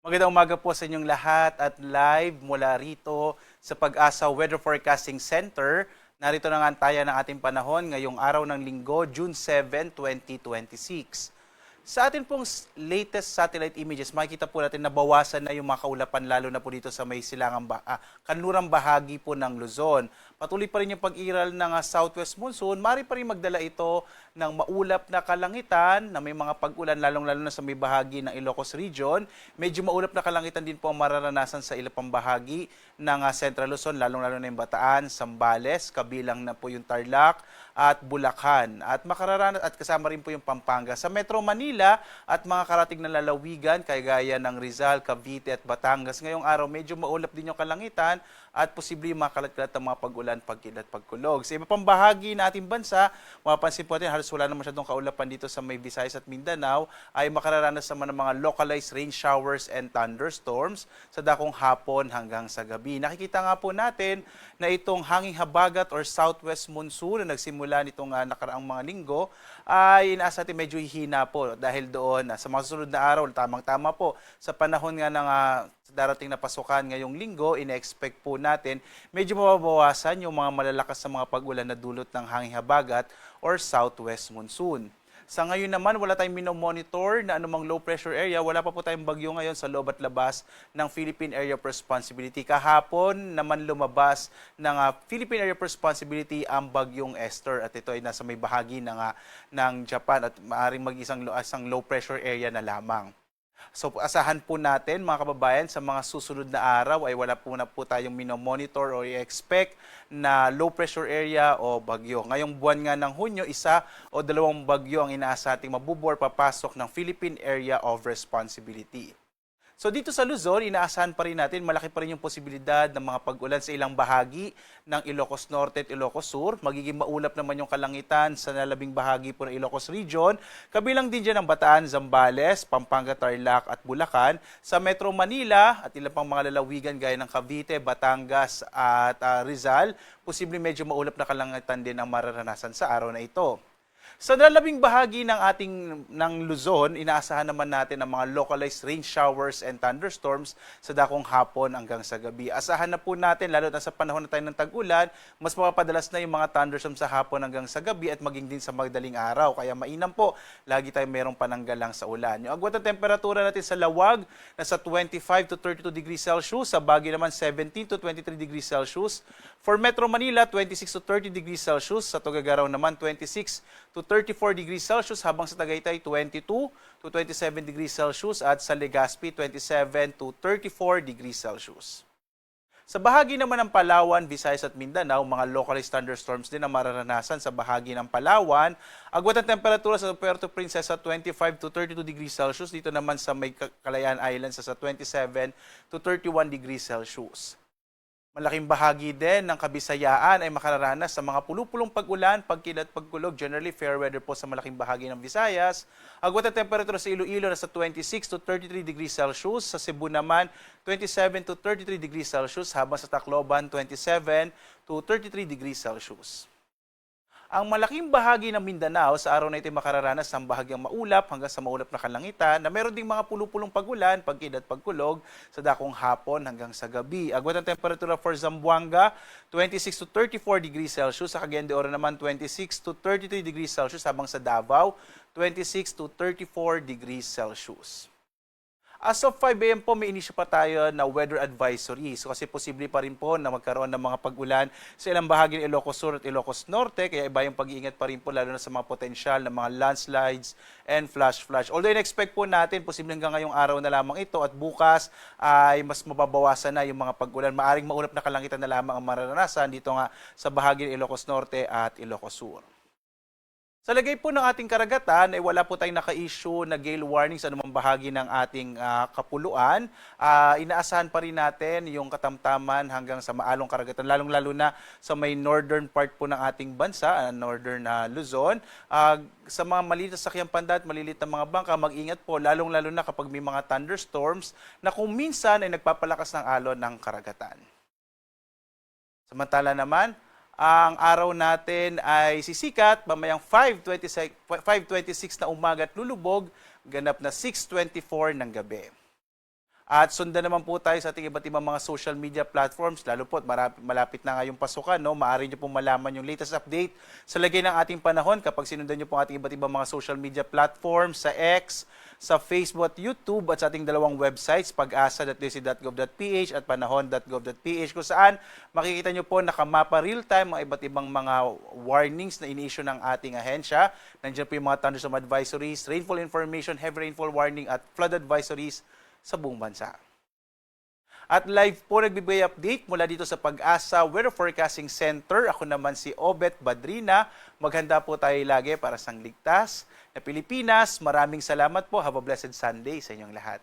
Magandang umaga po sa inyong lahat at live mula rito sa Pag-asa Weather Forecasting Center. Narito na nga ang taya ng ating panahon ngayong araw ng Linggo, June 7, 2026. Sa atin pong latest satellite images, makikita po natin na bawasan na yung mga kaulapan lalo na po dito sa may kanlurang bahagi po ng Luzon. Patuloy pa rin yung pag-iral ng southwest monsoon. Mari pa rin magdala ito ng maulap na kalangitan na may mga pag-ulan lalong-lalo na sa may bahagi ng Ilocos Region. Medyo maulap na kalangitan din po ang mararanasan sa ilang pang bahagi ng Central Luzon, lalong-lalo na yung Bataan, Zambales, kabilang na po yung Tarlac at Bulacan. At makararanas at kasama rin po yung Pampanga. Sa Metro Manila at mga karating na lalawigan, kagaya ng Rizal, Cavite at Batangas, ngayong araw medyo maulap din yung kalangitan at posibleng makalat-kalat ang mga pag-ulan, pagkilat, pagkulog. Sa iba pang bahagi na ating bansa, mapapansin po natin halos wala na masyadong kaulapan dito sa may Visayas at Mindanao, ay makararanas naman ng mga localized rain showers and thunderstorms sa dakong hapon hanggang sa gabi. Nakikita nga po natin na itong hanging habagat or southwest monsoon na nagsimula nitong nakaraang mga linggo ay inaasa natin medyo hihina po dahil doon sa mga susunod na araw, tamang-tama po sa panahon nga ng darating na pasukan ngayong linggo, ina-expect po natin medyo mababawasan yung mga malalakas na mga pag-ulan na dulot ng hanging habagat or southwest monsoon. Sa ngayon naman, wala tayong minomonitor na anumang low pressure area. Wala pa po tayong bagyo ngayon sa loob at labas ng Philippine Area of Responsibility. Kahapon naman lumabas ng Philippine Area of Responsibility ang bagyong Esther at ito ay nasa may bahagi ng Japan at maaaring mag-isang low pressure area na lamang. So asahan po natin mga kababayan sa mga susunod na araw ay wala po na po tayong minomonitor o i-expect na low pressure area o bagyo. Ngayong buwan nga ng Hunyo, isa o dalawang bagyo ang inaasa ating mabubor papasok ng Philippine Area of Responsibility. So dito sa Luzon, inaasahan pa rin natin, malaki pa rin yung posibilidad ng mga pag-ulan sa ilang bahagi ng Ilocos Norte at Ilocos Sur. Magiging maulap naman yung kalangitan sa nalabing bahagi po ng Ilocos Region. Kabilang din dyan ang Bataan, Zambales, Pampanga, Tarlac at Bulacan. Sa Metro Manila at ilang pang mga lalawigan gaya ng Cavite, Batangas at Rizal, posibleng medyo maulap na kalangitan din ang mararanasan sa araw na ito. Sa nalabing bahagi ng Luzon, inaasahan naman natin ang mga localized rain showers and thunderstorms sa dakong hapon hanggang sa gabi. Asahan na po natin, lalo na sa panahon na tayo ng tag-ulan, mas mapapadalas na yung mga thunderstorms sa hapon hanggang sa gabi at maging din sa magdaling araw. Kaya mainam po, lagi tayong merong pananggalang sa ulan. Yung agwat ng temperatura natin sa Lawag, nasa 25 to 32 degrees Celsius. Sa Baguio naman, 17 to 23 degrees Celsius. For Metro Manila, 26 to 30 degrees Celsius. Sa Tuguegarao naman, 26 to 34 degrees Celsius, habang sa Tagaytay 22 to 27 degrees Celsius at sa Legazpi 27 to 34 degrees Celsius. Sa bahagi naman ng Palawan, Visayas at Mindanao, mga localized thunderstorms din ang mararanasan sa bahagi ng Palawan. Agwat ang temperatura sa Puerto Princesa 25 to 32 degrees Celsius, dito naman sa may Kalayaan Islands sa 27 to 31 degrees Celsius. Malaking bahagi din ng Kabisayaan ay makararanas sa mga pulupulong pag-ulan, pagkilat, pagkulog. Generally, fair weather po sa malaking bahagi ng Visayas. Agwat ang temperatura sa Iloilo nasa 26 to 33 degrees Celsius. Sa Cebu naman, 27 to 33 degrees Celsius. Habang sa Tacloban, 27 to 33 degrees Celsius. Ang malaking bahagi ng Mindanao sa araw na ito ay makararanas ng bahagyang maulap hanggang sa maulap na kalangitan na meron ding mga pulupulong pag-ulan, pagkilat, pagkulog sa dakong hapon hanggang sa gabi. Agwat ang temperatura for Zamboanga, 26 to 34 degrees Celsius. Sa Cagayan de Oro naman, 26 to 33 degrees Celsius. Habang sa Davao, 26 to 34 degrees Celsius. As of 5 a.m. po, may inisyo pa tayo na weather advisory. So kasi posible pa rin po na magkaroon ng mga pag-ulan sa ilang bahagi ng Ilocos Sur at Ilocos Norte. Kaya iba yung pag-iingat pa rin po lalo na sa mga potensyal na mga landslides and flash flood. Although in-expect po natin, posible hanggang ngayong araw na lamang ito at bukas ay mas mababawasan na yung mga pag-ulan. Maaring maulap na kalangitan na lamang ang mararanasan dito nga sa bahagi ng Ilocos Norte at Ilocos Sur. Sa lagay po ng ating karagatan, ay wala po tayong naka-issue na gale warning sa anumang bahagi ng ating kapuluan. Inaasahan pa rin natin yung katamtaman hanggang sa maalong karagatan, lalong-lalo na sa may northern part po ng ating bansa, northern Luzon. Sa mga maliit na sakyang pandat, maliliit na mga bangka, mag-ingat po, lalong-lalo na kapag may mga thunderstorms na kung minsan ay nagpapalakas ng alon ng karagatan. Samantala naman, ang araw natin ay sisikat, mamayang 5:26 na umaga at lulubog, ganap na 6:24 ng gabi. At sundan naman po tayo sa ating iba't ibang mga social media platforms, lalo po malapit na nga yung pasukan, no? Maaari nyo pong malaman yung latest update sa lagay ng ating panahon kapag sinundan nyo po ang ating iba't ibang mga social media platforms sa X, sa Facebook at YouTube at sa ating dalawang websites, pag-asa.dc.gov.ph at panahon.gov.ph, kung saan makikita nyo po nakamapa real-time mga iba't ibang mga warnings na ini-issue ng ating ahensya. Nandiyan po yung mga thunderstorm advisories, rainfall information, heavy rainfall warning at flood advisories sa buong bansa. At live po nagbibigay update mula dito sa Pag-asa Weather Forecasting Center. Ako naman si Obet Badrina. Maghanda po tayo lagi para sa ligtas na Pilipinas. Maraming salamat po. Have a blessed Sunday sa inyong lahat.